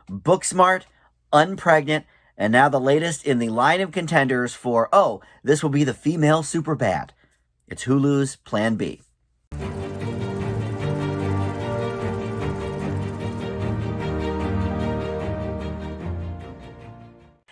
Booksmart, Unpregnant, and now the latest in the line of contenders for, oh, this will be the female Superbad. It's Hulu's Plan B.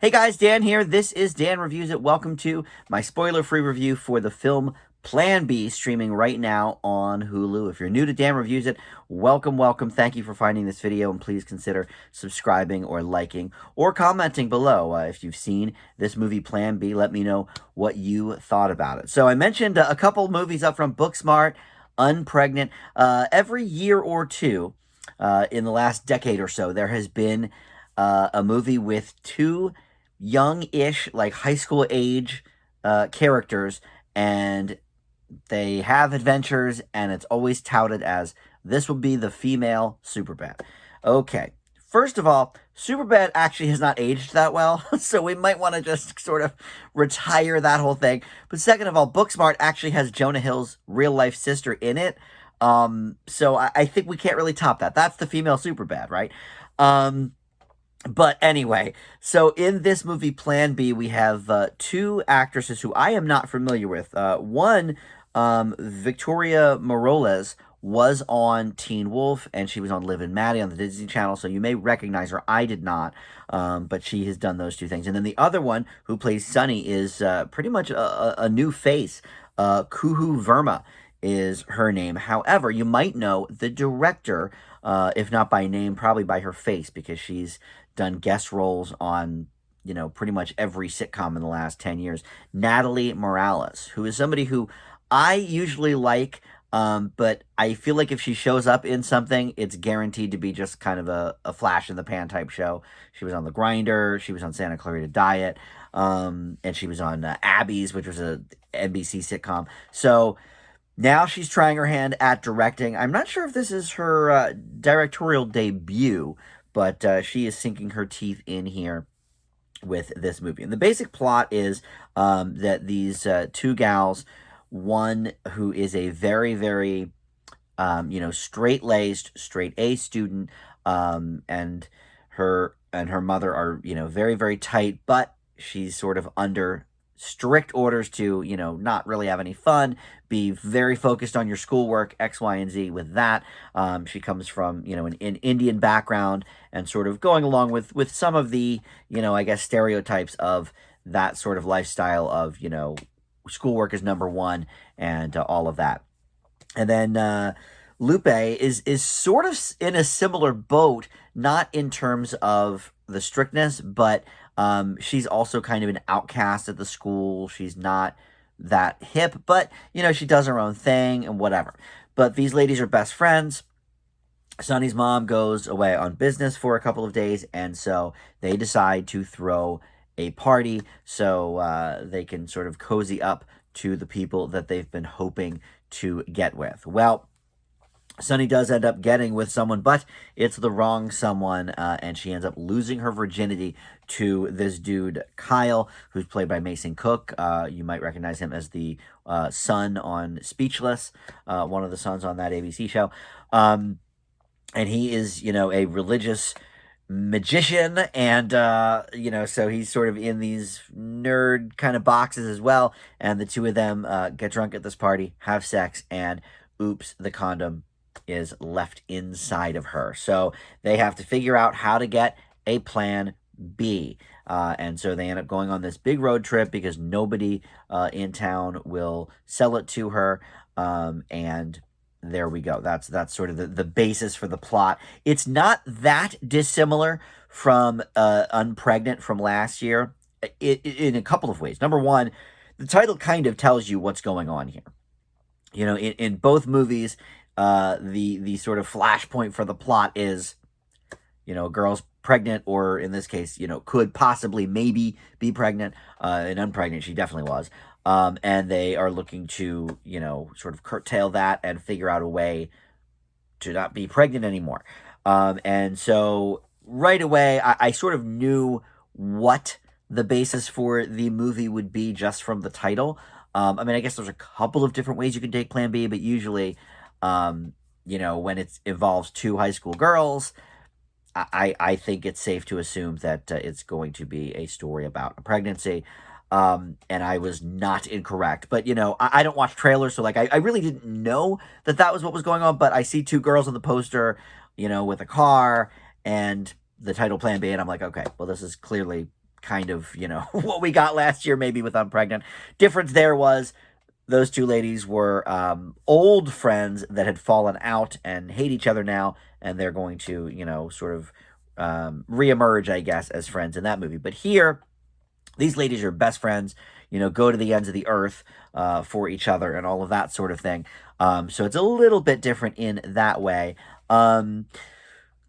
Hey guys, Dan here. This is Dan Reviews It. Welcome to my spoiler-free review for the film Plan B, streaming right now on Hulu. If you're new to Dan Reviews It, welcome. Thank you for finding this video, and please consider subscribing or liking or commenting below. If you've seen this movie Plan B, let me know what you thought about it. So I mentioned a couple movies up from Booksmart, Unpregnant. Every year or two in the last decade or so, there has been a movie with two young-ish, like high school age characters, and they have adventures, and it's always touted as this will be the female Superbad. Okay, first of all, Superbad actually has not aged that well, so we might want to just sort of retire that whole thing. But second of all, Booksmart actually has Jonah Hill's real-life sister in it, so I think we can't really top that. That's the female Superbad, right? But anyway, so in this movie, Plan B, we have two actresses who I am not familiar with. One, Victoria Morales, was on Teen Wolf, and she was on Liv and Maddie on the Disney Channel, so you may recognize her. I did not, but she has done those two things. And then the other one, who plays Sunny, is pretty much a new face. Kuhu Verma is her name. However, you might know the director, if not by name, probably by her face, because she's done guest roles on, pretty much every sitcom in the last 10 years. Natalie Morales, who is somebody who I usually like, but I feel like if she shows up in something, it's guaranteed to be just kind of a flash in the pan type show. She was on The Grinder, she was on Santa Clarita Diet, and she was on Abby's, which was a NBC sitcom. So now she's trying her hand at directing. I'm not sure if this is her directorial debut, but she is sinking her teeth in here with this movie. And the basic plot is that these two gals, one who is a very, very, straight-laced, straight-A student, and her mother are, very, very tight, but she's sort of under strict orders to, not really have any fun, be very focused on your schoolwork, X, Y, and Z with that. She comes from, an Indian background, and sort of going along with some of the, I guess, stereotypes of that sort of lifestyle of, schoolwork is number one, and all of that. And then Lupe is sort of in a similar boat, not in terms of the strictness, but she's also kind of an outcast at the school. She's not that hip, but, she does her own thing and whatever. But these ladies are best friends. Sonny's mom goes away on business for a couple of days, and so they decide to throw a party so they can sort of cozy up to the people that they've been hoping to get with. Well, Sunny does end up getting with someone, but it's the wrong someone, and she ends up losing her virginity to this dude, Kyle, who's played by Mason Cook. You might recognize him as the son on Speechless, one of the sons on that ABC show. And he is, a religious magician, and, so he's sort of in these nerd kind of boxes as well, and the two of them get drunk at this party, have sex, and oops, the condom is left inside of her. So they have to figure out how to get a plan B. And so they end up going on this big road trip because nobody in town will sell it to her. And there we go. That's sort of the basis for the plot. It's not that dissimilar from Unpregnant from last year in a couple of ways. Number one, the title kind of tells you what's going on here. In both movies, the sort of flashpoint for the plot is, a girl's pregnant, or in this case, could possibly maybe be pregnant. In Unpregnant, she definitely was. And they are looking to, sort of curtail that and figure out a way to not be pregnant anymore. And so right away, I sort of knew what the basis for the movie would be just from the title. I guess there's a couple of different ways you can take Plan B, but usually, when it involves two high school girls, I think it's safe to assume that it's going to be a story about a pregnancy. And I was not incorrect. But, I don't watch trailers, so, like, I really didn't know that that was what was going on. But I see two girls on the poster, with a car and the title Plan B. And I'm like, okay, well, this is clearly kind of, what we got last year, maybe with Unpregnant. Difference there was those two ladies were old friends that had fallen out and hate each other now, and they're going to, sort of reemerge, I guess, as friends in that movie. But here, these ladies are best friends, go to the ends of the earth for each other and all of that sort of thing. So it's a little bit different in that way.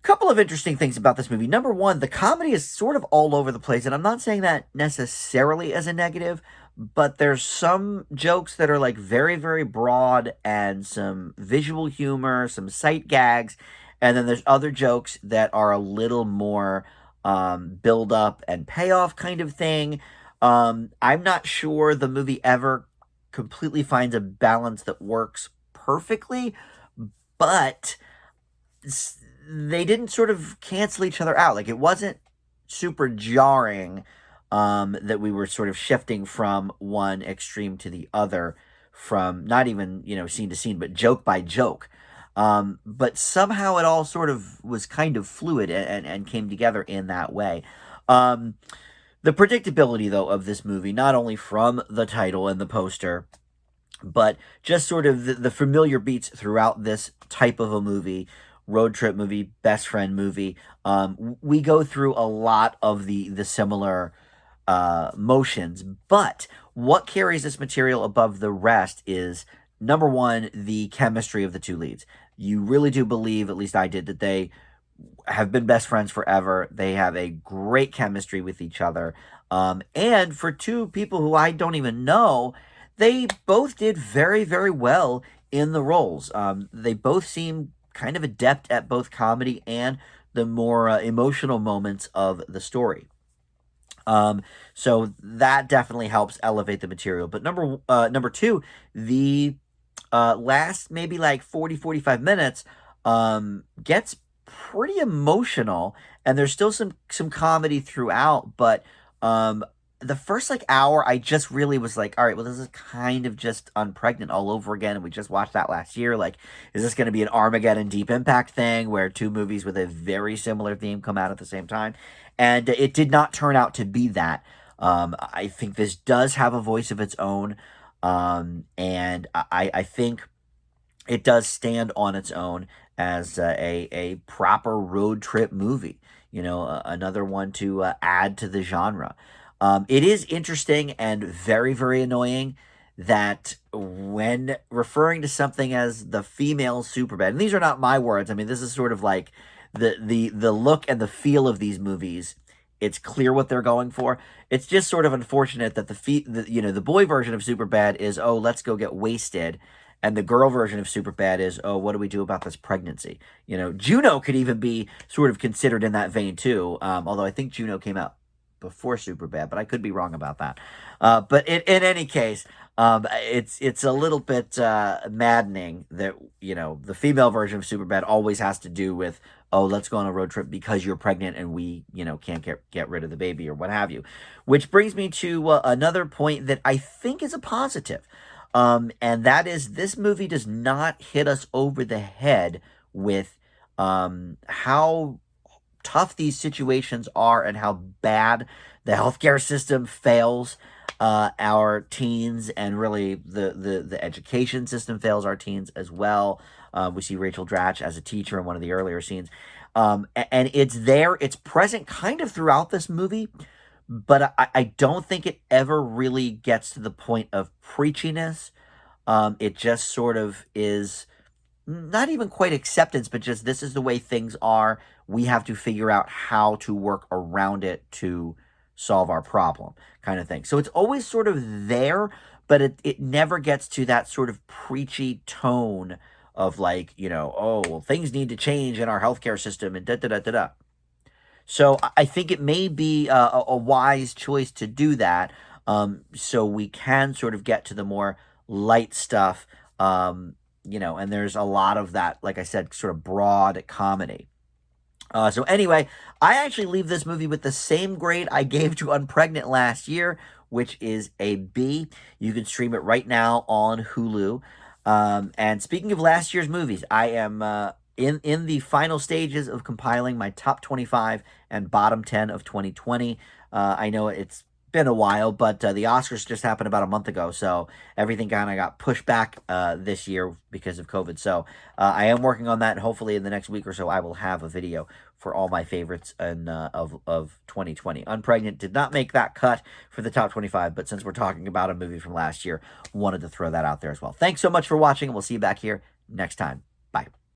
Couple of interesting things about this movie. Number one, the comedy is sort of all over the place, and I'm not saying that necessarily as a negative, but there's some jokes that are like very, very broad and some visual humor, some sight gags, and then there's other jokes that are a little more build up and payoff kind of thing. I'm not sure the movie ever completely finds a balance that works perfectly, but they didn't sort of cancel each other out. Like, it wasn't super jarring that we were sort of shifting from one extreme to the other, from not even, scene to scene, but joke by joke. But somehow it all sort of was kind of fluid and came together in that way. Um, the predictability, though, of this movie, not only from the title and the poster, but just sort of the familiar beats throughout this type of a movie, road trip movie, best friend movie. We go through a lot of the similar motions, but what carries this material above the rest is, number one, the chemistry of the two leads. You really do believe, at least I did, that they have been best friends forever. They have a great chemistry with each other. And for two people who I don't even know, they both did very, very well in the roles. They both seem kind of adept at both comedy and the more emotional moments of the story. So that definitely helps elevate the material. But number two, the last maybe like 40, 45 minutes gets pretty emotional, and there's still some comedy throughout, but the first like hour I just really was like, all right, well, this is kind of just Unpregnant all over again, and we just watched that last year. Like, is this going to be an Armageddon Deep Impact thing where two movies with a very similar theme come out at the same time? And it did not turn out to be that. I think this does have a voice of its own, and I think it does stand on its own as a proper road trip movie. Another one to add to the genre. It is interesting and very, very annoying that when referring to something as the female Superbad, and these are not my words. I mean, this is sort of like the look and the feel of these movies. It's clear what they're going for. It's just sort of unfortunate that the boy version of Superbad is, oh, let's go get wasted, and the girl version of Superbad is, oh, what do we do about this pregnancy? Juno could even be sort of considered in that vein too. Although I think Juno came out before Superbad, but I could be wrong about that. But in any case, it's a little bit maddening that the female version of Superbad always has to do with, oh, let's go on a road trip because you're pregnant and we can't get rid of the baby or what have you. Which brings me to another point that I think is a positive. And that is, this movie does not hit us over the head with how tough these situations are and how bad the healthcare system fails our teens, and really the education system fails our teens as well. We see Rachel Dratch as a teacher in one of the earlier scenes. And it's present kind of throughout this movie, but I don't think it ever really gets to the point of preachiness. It just sort of is not even quite acceptance, but just, this is the way things are. We have to figure out how to work around it to solve our problem, kind of thing. So it's always sort of there, but it never gets to that sort of preachy tone of like, oh, well, things need to change in our healthcare system and da da da da da. So I think it may be a wise choice to do that, so we can sort of get to the more light stuff, and there's a lot of that, like I said, sort of broad comedy. So anyway, I actually leave this movie with the same grade I gave to Unpregnant last year, which is a B. You can stream it right now on Hulu. And speaking of last year's movies, I am in the final stages of compiling my top 25 and bottom 10 of 2020. I know it's been a while, but the Oscars just happened about a month ago, so everything kind of got pushed back this year because of COVID. So I am working on that, and hopefully in the next week or so, I will have a video for all my favorites of 2020. Unpregnant did not make that cut for the top 25, but since we're talking about a movie from last year, wanted to throw that out there as well. Thanks so much for watching, and we'll see you back here next time. Bye.